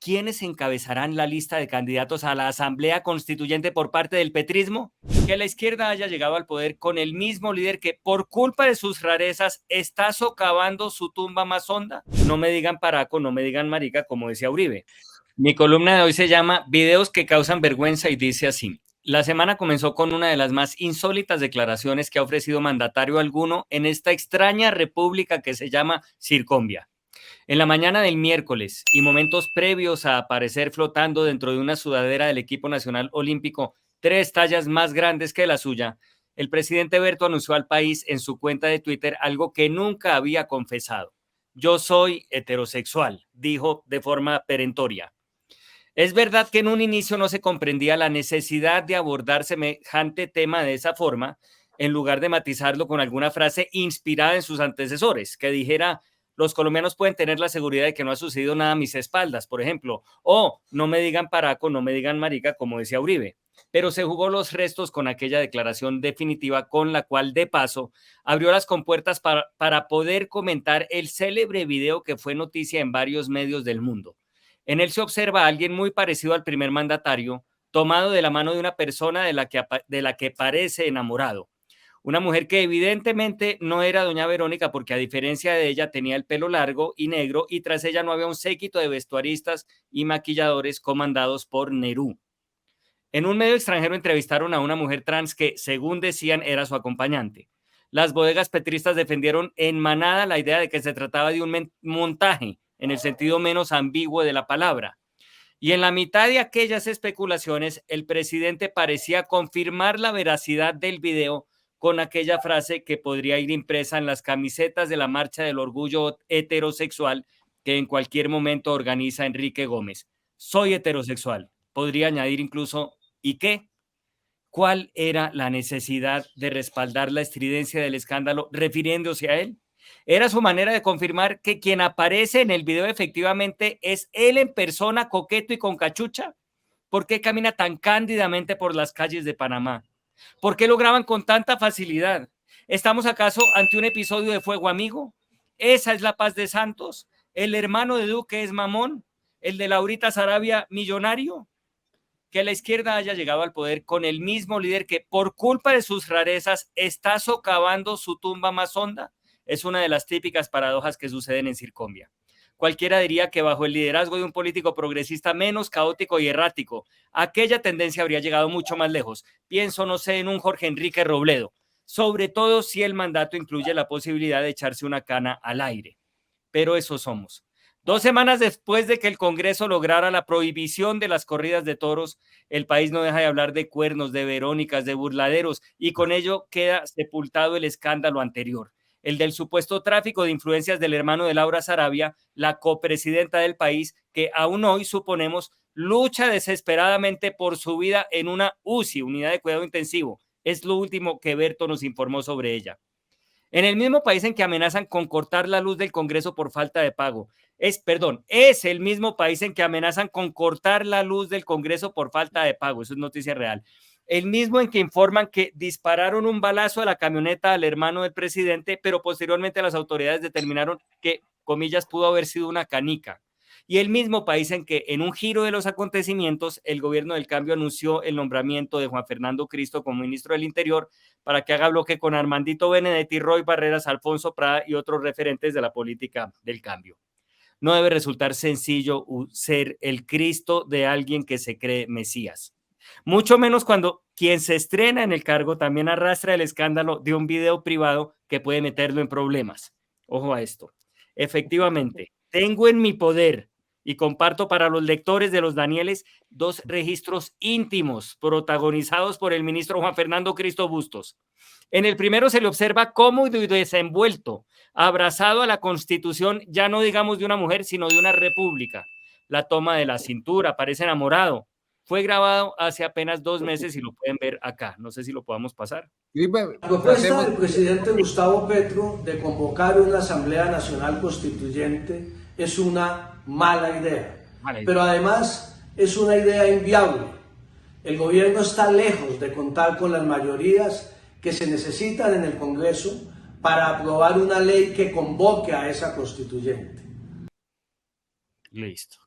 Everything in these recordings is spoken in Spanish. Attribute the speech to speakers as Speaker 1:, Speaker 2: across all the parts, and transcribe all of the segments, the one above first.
Speaker 1: ¿quiénes encabezarán la lista de candidatos a la Asamblea Constituyente por parte del petrismo? Que la izquierda haya llegado al poder con el mismo líder que, por culpa de sus rarezas, está socavando su tumba más honda. No me digan paraco, no me digan marica, como decía Uribe. Mi columna de hoy se llama Videos que causan vergüenza y dice así. La semana comenzó con una de las más insólitas declaraciones que ha ofrecido mandatario alguno en esta extraña república que se llama Circombia. En la mañana del miércoles y momentos previos a aparecer flotando dentro de una sudadera del equipo nacional olímpico 3 tallas más grandes que la suya, el presidente Berto anunció al país en su cuenta de Twitter algo que nunca había confesado. Yo soy heterosexual, dijo de forma perentoria. Es verdad que en un inicio no se comprendía la necesidad de abordar semejante tema de esa forma, en lugar de matizarlo con alguna frase inspirada en sus antecesores, que dijera, los colombianos pueden tener la seguridad de que no ha sucedido nada a mis espaldas, por ejemplo, o no me digan paraco, no me digan marica, como decía Uribe. Pero se jugó los restos con aquella declaración definitiva con la cual, de paso, abrió las compuertas para poder comentar el célebre video que fue noticia en varios medios del mundo. En él se observa a alguien muy parecido al primer mandatario, tomado de la mano de una persona de la que parece enamorado. Una mujer que evidentemente no era doña Verónica porque a diferencia de ella tenía el pelo largo y negro y tras ella no había un séquito de vestuaristas y maquilladores comandados por Nerú. En un medio extranjero entrevistaron a una mujer trans que, según decían, era su acompañante. Las bodegas petristas defendieron en manada la idea de que se trataba de un montaje, en el sentido menos ambiguo de la palabra. Y en la mitad de aquellas especulaciones, el presidente parecía confirmar la veracidad del video con aquella frase que podría ir impresa en las camisetas de la Marcha del Orgullo Heterosexual que en cualquier momento organiza Enrique Gómez. Soy heterosexual. Podría añadir incluso, ¿y qué? ¿Cuál era la necesidad de respaldar la estridencia del escándalo refiriéndose a él? Era su manera de confirmar que quien aparece en el video efectivamente es él en persona, coqueto y con cachucha. ¿Por qué camina tan cándidamente por las calles de Panamá? ¿Por qué lo graban con tanta facilidad? ¿Estamos acaso ante un episodio de Fuego Amigo? ¿Esa es la paz de Santos? ¿El hermano de Duque es mamón? ¿El de Laurita Sarabia millonario? Que la izquierda haya llegado al poder con el mismo líder que, por culpa de sus rarezas, está socavando su tumba más honda, es una de las típicas paradojas que suceden en Circombia. Cualquiera diría que bajo el liderazgo de un político progresista menos caótico y errático, aquella tendencia habría llegado mucho más lejos. Pienso, no sé, en un Jorge Enrique Robledo, sobre todo si el mandato incluye la posibilidad de echarse una cana al aire. Pero eso somos. 2 semanas después de que el Congreso lograra la prohibición de las corridas de toros, el país no deja de hablar de cuernos, de Verónicas, de burladeros, y con ello queda sepultado el escándalo anterior, el del supuesto tráfico de influencias del hermano de Laura Sarabia, la copresidenta del país, que aún hoy, suponemos, lucha desesperadamente por su vida en una UCI, unidad de cuidado intensivo. Es lo último que Berto nos informó sobre ella. En el mismo país en que amenazan con cortar la luz del Congreso por falta de pago. Es el mismo país en que amenazan con cortar la luz del Congreso por falta de pago. Eso es noticia real. El mismo en que informan que dispararon un balazo a la camioneta al hermano del presidente, pero posteriormente las autoridades determinaron que, comillas, pudo haber sido una canica. Y el mismo país en que, en un giro de los acontecimientos, el gobierno del cambio anunció el nombramiento de Juan Fernando Cristo como ministro del Interior para que haga bloque con Armandito Benedetti, Roy Barreras, Alfonso Prada y otros referentes de la política del cambio. No debe resultar sencillo ser el Cristo de alguien que se cree Mesías. Mucho menos cuando quien se estrena en el cargo también arrastra el escándalo de un video privado que puede meterlo en problemas. Ojo a esto. Efectivamente, tengo en mi poder y comparto para los lectores de los Danieles 2 registros íntimos protagonizados por el ministro Juan Fernando Cristo Bustos. En el primero se le observa cómodo y desenvuelto, abrazado a la Constitución, ya no digamos de una mujer, sino de una república. La toma de la cintura, parece enamorado. Fue grabado hace apenas 2 meses y lo pueden ver acá. No sé si lo podamos pasar.
Speaker 2: La propuesta del presidente Gustavo Petro de convocar una Asamblea Nacional Constituyente es una mala idea, pero además es una idea inviable. El gobierno está lejos de contar con las mayorías que se necesitan en el Congreso para aprobar una ley que convoque a esa constituyente.
Speaker 1: Listo.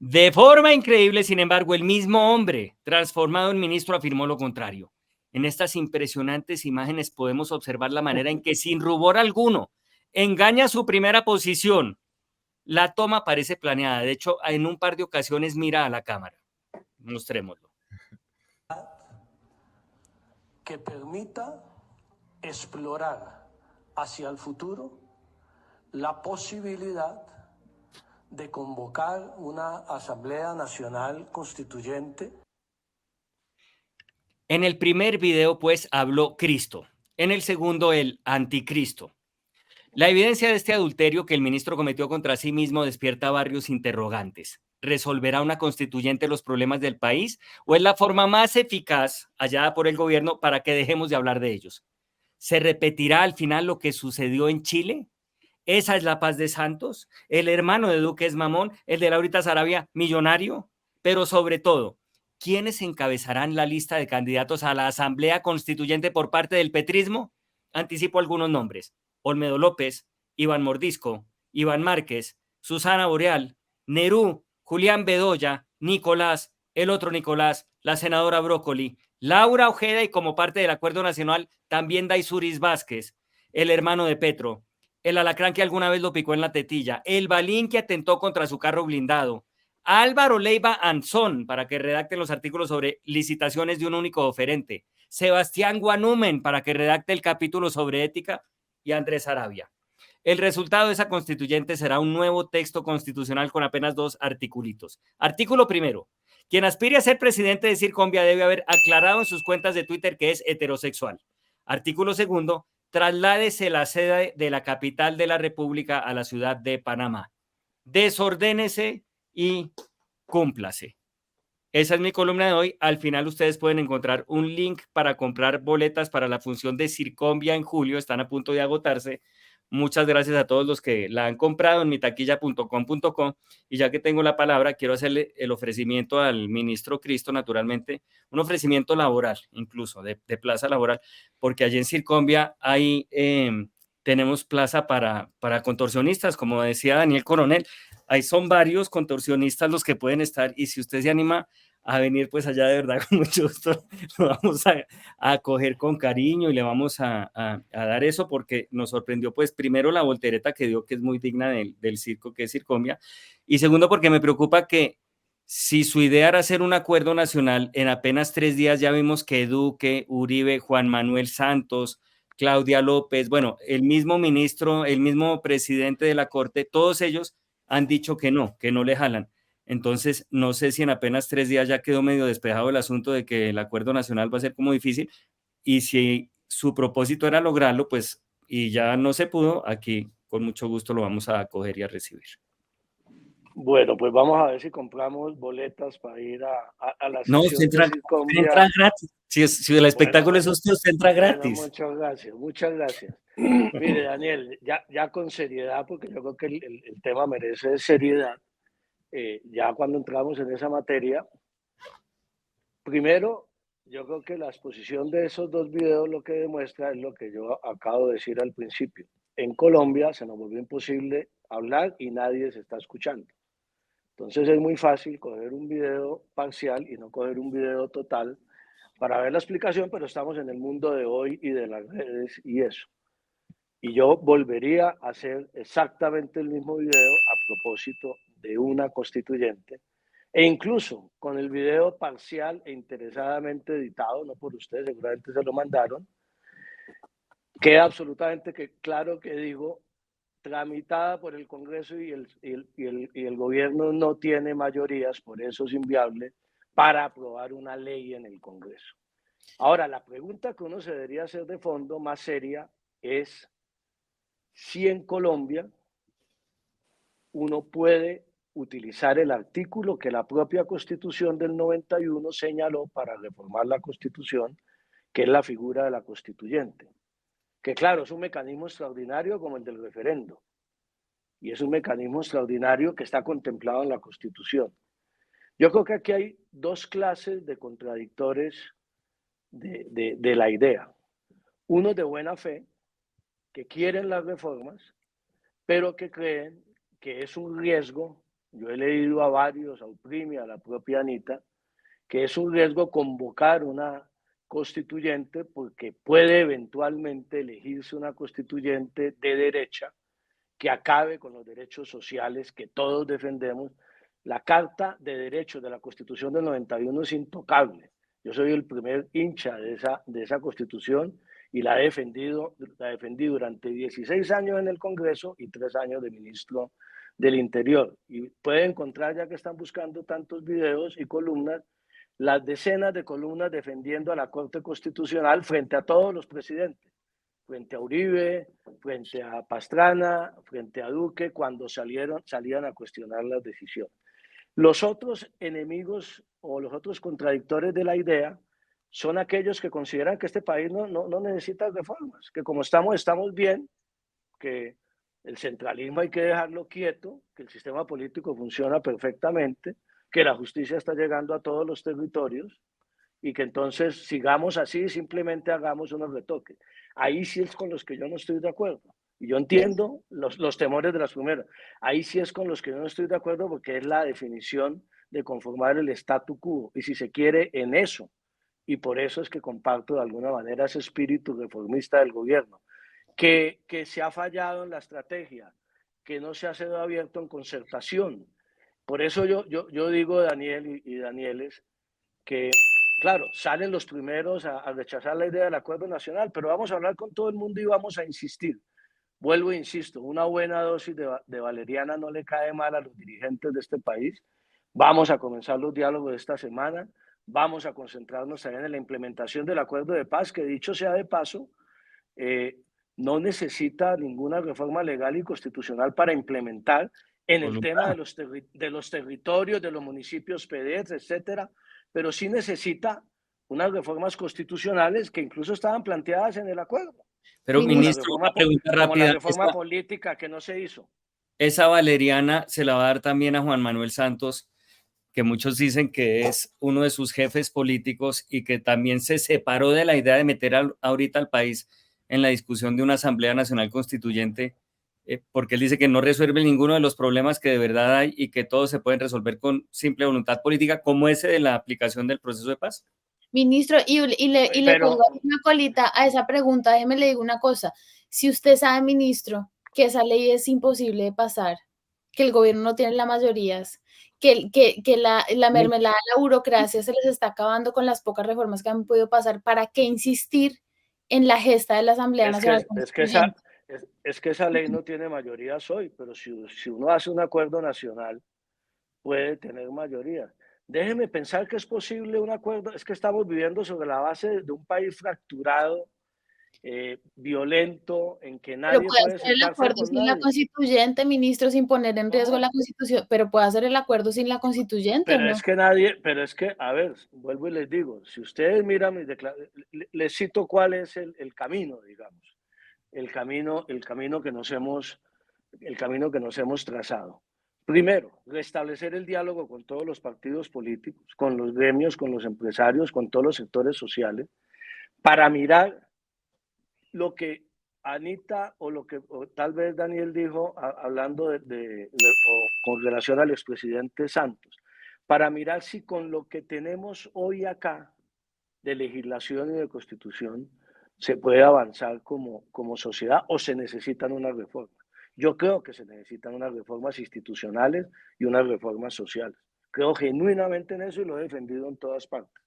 Speaker 1: De forma increíble, sin embargo, el mismo hombre transformado en ministro afirmó lo contrario. En estas impresionantes imágenes podemos observar la manera en que, sin rubor alguno, engaña su primera posición. La toma parece planeada. De hecho, en un par de ocasiones mira a la cámara. Mostrémoslo.
Speaker 2: Que permita explorar hacia el futuro la posibilidad de convocar una Asamblea Nacional Constituyente.
Speaker 1: En el primer video, pues, habló Cristo. En el segundo, el anticristo. La evidencia de este adulterio que el ministro cometió contra sí mismo despierta varios interrogantes. ¿Resolverá una constituyente los problemas del país o es la forma más eficaz hallada por el gobierno para que dejemos de hablar de ellos? ¿Se repetirá al final lo que sucedió en Chile? ¿Esa es la paz de Santos? ¿El hermano de Duque es mamón? ¿El de Laurita Sarabia millonario? Pero sobre todo, ¿quiénes encabezarán la lista de candidatos a la Asamblea Constituyente por parte del petrismo? Anticipo algunos nombres: Olmedo López, Iván Mordisco, Iván Márquez, Susana Boreal, Nerú, Julián Bedoya, Nicolás, el otro Nicolás, la senadora Brócoli, Laura Ojeda y, como parte del Acuerdo Nacional, también Daisuris Vázquez, el hermano de Petro, el alacrán que alguna vez lo picó en la tetilla, el balín que atentó contra su carro blindado, Álvaro Leiva Anzón, para que redacten los artículos sobre licitaciones de un único oferente, Sebastián Guanumen, para que redacte el capítulo sobre ética, y Andrés Arabia. El resultado de esa constituyente será un nuevo texto constitucional con apenas 2 articulitos. Artículo primero: quien aspire a ser presidente de Circombia debe haber aclarado en sus cuentas de Twitter que es heterosexual. Artículo segundo: trasládese la sede de la capital de la República a la ciudad de Panamá. Desordénese y cúmplase. Esa es mi columna de hoy. Al final ustedes pueden encontrar un link para comprar boletas para la función de Circombia en julio. Están a punto de agotarse. Muchas gracias a todos los que la han comprado en mitaquilla.com.co. Y ya que tengo la palabra, quiero hacerle el ofrecimiento al ministro Cristo, naturalmente, un ofrecimiento laboral, incluso de plaza laboral, porque allí en Circombia hay, tenemos plaza para contorsionistas, como decía Daniel Coronel. Ahí son varios contorsionistas los que pueden estar, y si usted se anima a venir, pues allá de verdad con mucho gusto lo vamos a acoger con cariño y le vamos a dar eso, porque nos sorprendió, pues primero la voltereta que dio, que es muy digna del circo que es Circombia, y segundo porque me preocupa que si su idea era hacer un acuerdo nacional, en apenas 3 días ya vimos que Duque, Uribe, Juan Manuel Santos, Claudia López, bueno, el mismo ministro, el mismo presidente de la Corte, todos ellos han dicho que no le jalan. Entonces, no sé si en apenas 3 días ya quedó medio despejado el asunto de que el acuerdo nacional va a ser como difícil, y si su propósito era lograrlo, pues, y ya no se pudo, aquí con mucho gusto lo vamos a acoger y a recibir.
Speaker 3: Bueno, pues vamos a ver si compramos boletas para ir a la
Speaker 1: No,
Speaker 3: sesión
Speaker 1: usted entra gratis. Si el espectáculo es usted entra gratis.
Speaker 3: Bueno, muchas gracias, muchas gracias. Mire, Daniel, ya con seriedad, porque yo creo que el tema merece seriedad. Ya cuando entramos en esa materia, primero, yo creo que la exposición de esos 2 videos lo que demuestra es lo que yo acabo de decir al principio. En Colombia se nos volvió imposible hablar y nadie se está escuchando. Entonces es muy fácil coger un video parcial y no coger un video total para ver la explicación, pero estamos en el mundo de hoy y de las redes y eso. Y yo volvería a hacer exactamente el mismo video a propósito de una constituyente, e incluso con el video parcial e interesadamente editado, no por ustedes, seguramente se lo mandaron, queda absolutamente claro que digo, tramitada por el Congreso y el gobierno no tiene mayorías, por eso es inviable, para aprobar una ley en el Congreso. Ahora, la pregunta que uno se debería hacer de fondo, más seria, es si en Colombia uno puede utilizar el artículo que la propia Constitución del 91 señaló para reformar la Constitución, que es la figura de la constituyente. Que claro, es un mecanismo extraordinario como el del referendo, y es un mecanismo extraordinario que está contemplado en la Constitución. Yo creo que aquí hay 2 clases de contradictores de la idea. Unos de buena fe, que quieren las reformas, pero que creen que es un riesgo yo he leído a varios, a Uprimi, a la propia Anita, que es un riesgo convocar una constituyente porque puede eventualmente elegirse una constituyente de derecha que acabe con los derechos sociales que todos defendemos. La Carta de Derechos de la Constitución del 91 es intocable. Yo soy el primer hincha de esa Constitución y la defendí durante 16 años en el Congreso y 3 años de ministro del Interior. Y puede encontrar, ya que están buscando tantos videos y columnas, las decenas de columnas defendiendo a la Corte Constitucional frente a todos los presidentes, frente a Uribe, frente a Pastrana, frente a Duque, cuando salían a cuestionar las decisiones. Los otros enemigos o los otros contradictores de la idea son aquellos que consideran que este país no necesita reformas, que como estamos bien, que el centralismo hay que dejarlo quieto, que el sistema político funciona perfectamente, que la justicia está llegando a todos los territorios y que entonces sigamos así, simplemente hagamos unos retoques. Ahí sí es con los que yo no estoy de acuerdo. Y yo entiendo los temores de las primeras. Ahí sí es con los que yo no estoy de acuerdo porque es la definición de conformar el statu quo. Y si se quiere en eso. Y por eso es que comparto de alguna manera ese espíritu reformista del gobierno. Que se ha fallado en la estrategia, que no se ha sido abierto en concertación. Por eso yo digo, Daniel y Danieles, que, claro, salen los primeros a rechazar la idea del acuerdo nacional, pero vamos a hablar con todo el mundo y vamos a insistir. Vuelvo e insisto, una buena dosis de valeriana no le cae mal a los dirigentes de este país. Vamos a comenzar los diálogos de esta semana, vamos a concentrarnos también en la implementación del acuerdo de paz, que dicho sea de paso, no necesita ninguna reforma legal y constitucional para implementar en el tema de los territorios, de los municipios pedestres, etcétera, pero sí necesita unas reformas constitucionales que incluso estaban planteadas en el acuerdo.
Speaker 1: Pero, ministro, una pregunta rápida.
Speaker 3: Como la reforma política que no se hizo.
Speaker 1: Esa valeriana se la va a dar también a Juan Manuel Santos, que muchos dicen que es uno de sus jefes políticos y que también se separó de la idea de meter ahorita al país en la discusión de una Asamblea Nacional Constituyente, porque él dice que no resuelve ninguno de los problemas que de verdad hay y que todos se pueden resolver con simple voluntad política, como ese de la aplicación del proceso de paz.
Speaker 4: Ministro, le pongo una colita a esa pregunta, déjeme le digo una cosa. Si usted sabe, ministro, que esa ley es imposible de pasar, que el gobierno no tiene las mayorías, que la mermelada de la burocracia se les está acabando con las pocas reformas que han podido pasar, ¿para qué insistir en la gesta de la Asamblea Nacional Constituyente?
Speaker 3: Es que esa ley no tiene mayorías hoy, pero si uno hace un acuerdo nacional, puede tener mayoría. Déjeme pensar que es posible un acuerdo, es que estamos viviendo sobre la base de un país fracturado, violento, en que nadie puede
Speaker 4: hacer el acuerdo sin la constituyente, ministro, sin poner en riesgo la constitución, pero puede hacer el acuerdo sin la constituyente,
Speaker 3: pero
Speaker 4: ¿no?
Speaker 3: Es que, a ver, vuelvo y les digo, si ustedes miran mis declaraciones, les cito cuál es el camino, digamos, el camino que nos hemos trazado. Primero, restablecer el diálogo con todos los partidos políticos, con los gremios, con los empresarios, con todos los sectores sociales, para mirar lo que Anita o lo que tal vez Daniel dijo hablando o con relación al expresidente Santos, para mirar si con lo que tenemos hoy acá de legislación y de constitución se puede avanzar como sociedad o se necesitan unas reformas. Yo creo que se necesitan unas reformas institucionales y unas reformas sociales. Creo genuinamente en eso y lo he defendido en todas partes.